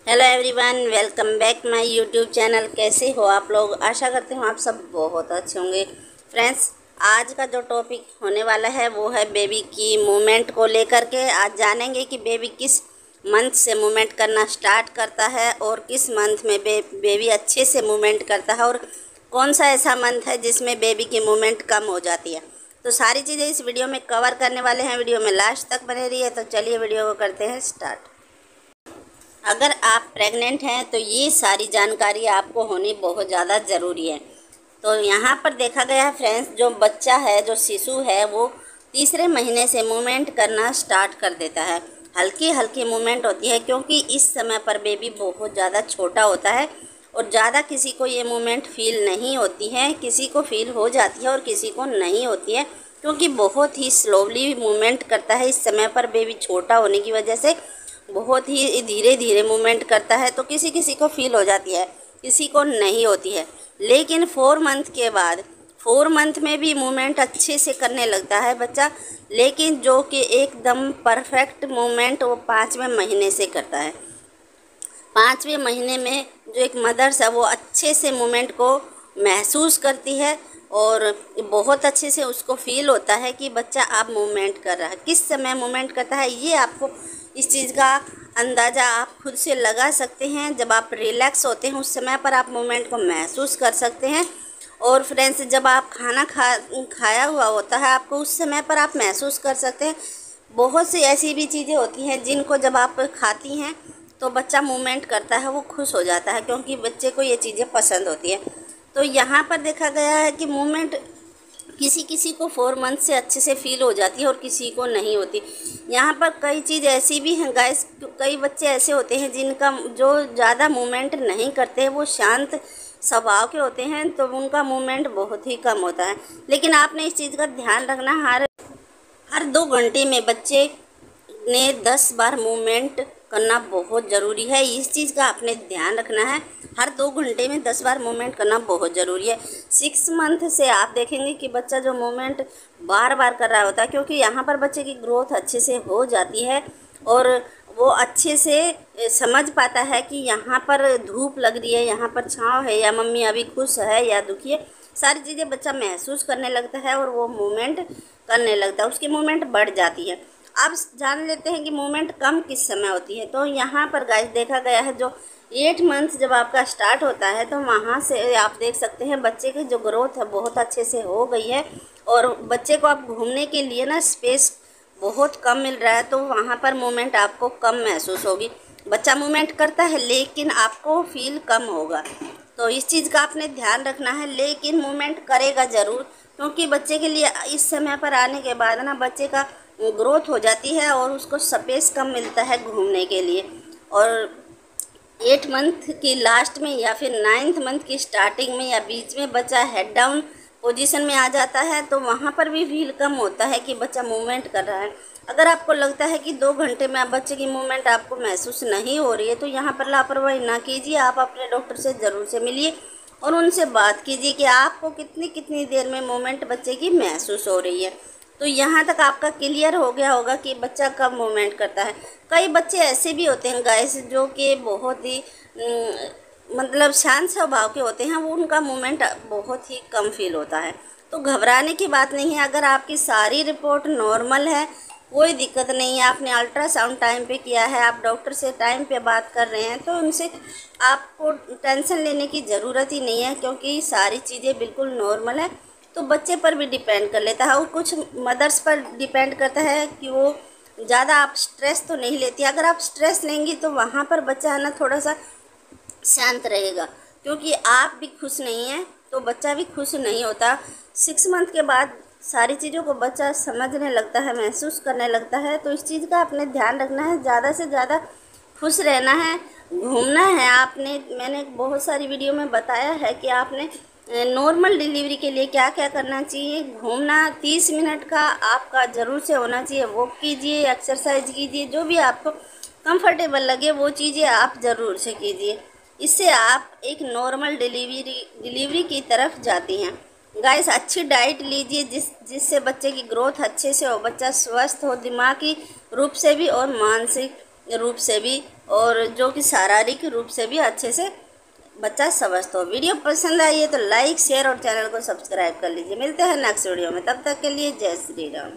Hello everyone, welcome back my YouTube channel. कैसे हो आप लोग? आशा करती हूँ आप सब बहुत अच्छे होंगे। फ्रेंड्स, आज का जो टॉपिक होने वाला है वो है बेबी की मूवमेंट को लेकर के। आज जानेंगे कि बेबी किस मंथ से मूवमेंट करना स्टार्ट करता है और किस मंथ में बेबी अच्छे से मूवमेंट करता है और कौन सा ऐसा मंथ है जिसमें बेबी की मूवमेंट कम हो जाती है। तो सारी चीज़ें इस वीडियो में कवर करने वाले हैं। वीडियो में लास्ट तक बने रहिए। तो चलिए वीडियो को करते हैं स्टार्ट। अगर आप प्रेग्नेंट हैं तो ये सारी जानकारी आपको होनी बहुत ज़्यादा ज़रूरी है। तो यहाँ पर देखा गया है फ्रेंड्स, जो बच्चा है, जो शिशु है, वो तीसरे महीने से मूवमेंट करना स्टार्ट कर देता है। हल्की हल्की मूवमेंट होती है क्योंकि इस समय पर बेबी बहुत ज़्यादा छोटा होता है और ज़्यादा किसी को ये मूवमेंट फील नहीं होती है। किसी को फील हो जाती है और किसी को नहीं होती है क्योंकि बहुत ही स्लोली मूवमेंट करता है। इस समय पर बेबी छोटा होने की वजह से बहुत ही धीरे धीरे मूवमेंट करता है। तो किसी किसी को फील हो जाती है, किसी को नहीं होती है। लेकिन 4 मंथ के बाद 4 मंथ में भी मूवमेंट अच्छे से करने लगता है बच्चा। लेकिन जो कि एकदम परफेक्ट मूवमेंट वो 5वें महीने से करता है। 5वें महीने में जो एक मदर्स है वो अच्छे से मूवमेंट को महसूस करती है और बहुत अच्छे से उसको फील होता है कि बच्चा अब मूवमेंट कर रहा है। किस समय मूवमेंट करता है ये आपको इस चीज़ का अंदाज़ा आप खुद से लगा सकते हैं। जब आप रिलैक्स होते हैं उस समय पर आप मूवमेंट को महसूस कर सकते हैं। और फ्रेंड्स, जब आप खाना खाया हुआ होता है आपको, उस समय पर आप महसूस कर सकते हैं। बहुत सी ऐसी भी चीज़ें होती हैं जिनको जब आप खाती हैं तो बच्चा मूवमेंट करता है, वो खुश हो जाता है क्योंकि बच्चे को ये चीज़ें पसंद होती है। तो यहाँ पर देखा गया है कि मूवमेंट किसी किसी को 4 मंथ से अच्छे से फील हो जाती है और किसी को नहीं होती। यहाँ पर कई चीज़ ऐसी भी हैं गाइस, कई बच्चे ऐसे होते हैं जिनका जो ज़्यादा मूवमेंट नहीं करते हैं, वो शांत स्वभाव के होते हैं, तो उनका मूवमेंट बहुत ही कम होता है। लेकिन आपने इस चीज़ का ध्यान रखना, हर 2 घंटे में बच्चे ने 10 बार मूवमेंट करना बहुत ज़रूरी है। इस चीज़ का आपने ध्यान रखना है। हर 2 घंटे में 10 बार मूवमेंट करना बहुत ज़रूरी है। 6 मंथ से आप देखेंगे कि बच्चा जो मूवमेंट बार बार कर रहा होता है, क्योंकि यहाँ पर बच्चे की ग्रोथ अच्छे से हो जाती है और वो अच्छे से समझ पाता है कि यहाँ पर धूप लग रही है, यहाँ पर छाँव है, या मम्मी अभी खुश है या दुखी है। सारी चीज़ें बच्चा महसूस करने लगता है और वो मूवमेंट करने लगता है, उसकी मूवमेंट बढ़ जाती है। अब जान लेते हैं कि मूवमेंट कम किस समय होती है। तो यहाँ पर गाइस देखा गया है, जो 8 मंथ जब आपका स्टार्ट होता है तो वहाँ से आप देख सकते हैं बच्चे की जो ग्रोथ है बहुत अच्छे से हो गई है और बच्चे को आप घूमने के लिए ना स्पेस बहुत कम मिल रहा है, तो वहाँ पर मूवमेंट आपको कम महसूस होगी। बच्चा मूवमेंट करता है लेकिन आपको फील कम होगा। तो इस चीज़ का आपने ध्यान रखना है। लेकिन मूवमेंट करेगा ज़रूर क्योंकि बच्चे के लिए इस समय पर आने के बाद ना बच्चे का ग्रोथ हो जाती है और उसको स्पेस कम मिलता है घूमने के लिए। और 8 मंथ की लास्ट में या फिर 9th मंथ की स्टार्टिंग में या बीच में बच्चा हेड डाउन पोजीशन में आ जाता है, तो वहाँ पर भी फील कम होता है कि बच्चा मूवमेंट कर रहा है। अगर आपको लगता है कि 2 घंटे में आप बच्चे की मूवमेंट आपको महसूस नहीं हो रही है, तो यहाँ पर लापरवाही ना कीजिए। आप अपने डॉक्टर से ज़रूर से मिलिए और उनसे बात कीजिए कि आपको कितनी कितनी देर में मूवमेंट बच्चे की महसूस हो रही है। तो यहाँ तक आपका क्लियर हो गया होगा कि बच्चा कब मूवमेंट करता है। कई बच्चे ऐसे भी होते हैं गाइस जो कि बहुत ही मतलब शांत स्वभाव के होते हैं, वो उनका मूवमेंट बहुत ही कम फील होता है। तो घबराने की बात नहीं है। अगर आपकी सारी रिपोर्ट नॉर्मल है, कोई दिक्कत नहीं है, आपने अल्ट्रासाउंड टाइम पे किया है, आप डॉक्टर से टाइम पे बात कर रहे हैं, तो उनसे आपको टेंशन लेने की ज़रूरत ही नहीं है क्योंकि सारी चीज़ें बिल्कुल नॉर्मल है। तो बच्चे पर भी डिपेंड कर लेता है और कुछ मदर्स पर डिपेंड करता है कि वो ज़्यादा आप स्ट्रेस तो नहीं लेती। अगर आप स्ट्रेस लेंगी तो वहाँ पर बच्चा है ना थोड़ा सा शांत रहेगा, क्योंकि आप भी खुश नहीं हैं तो बच्चा भी खुश नहीं होता। 6 मंथ के बाद सारी चीज़ों को बच्चा समझने लगता है, महसूस करने लगता है। तो इस चीज़ का आपने ध्यान रखना है, ज़्यादा से ज़्यादा खुश रहना है, घूमना है। मैंने बहुत सारी वीडियो में बताया है कि आपने नॉर्मल डिलीवरी के लिए क्या क्या करना चाहिए। घूमना 30 मिनट का आपका ज़रूर से होना चाहिए। वॉक कीजिए, एक्सरसाइज कीजिए, जो भी आपको कंफर्टेबल लगे वो चीज़ें आप ज़रूर से कीजिए। इससे आप एक नॉर्मल डिलीवरी की तरफ जाती हैं। गाइस, अच्छी डाइट लीजिए जिससे बच्चे की ग्रोथ अच्छे से हो, बच्चा स्वस्थ हो, दिमागी रूप से भी और मानसिक रूप से भी। और जो कि शारीरिक रूप से भी अच्छे से बच्चा समझता हो। वीडियो पसंद आई है तो लाइक शेयर और चैनल को सब्सक्राइब कर लीजिए। मिलते हैं नेक्स्ट वीडियो में, तब तक के लिए जय श्री राम।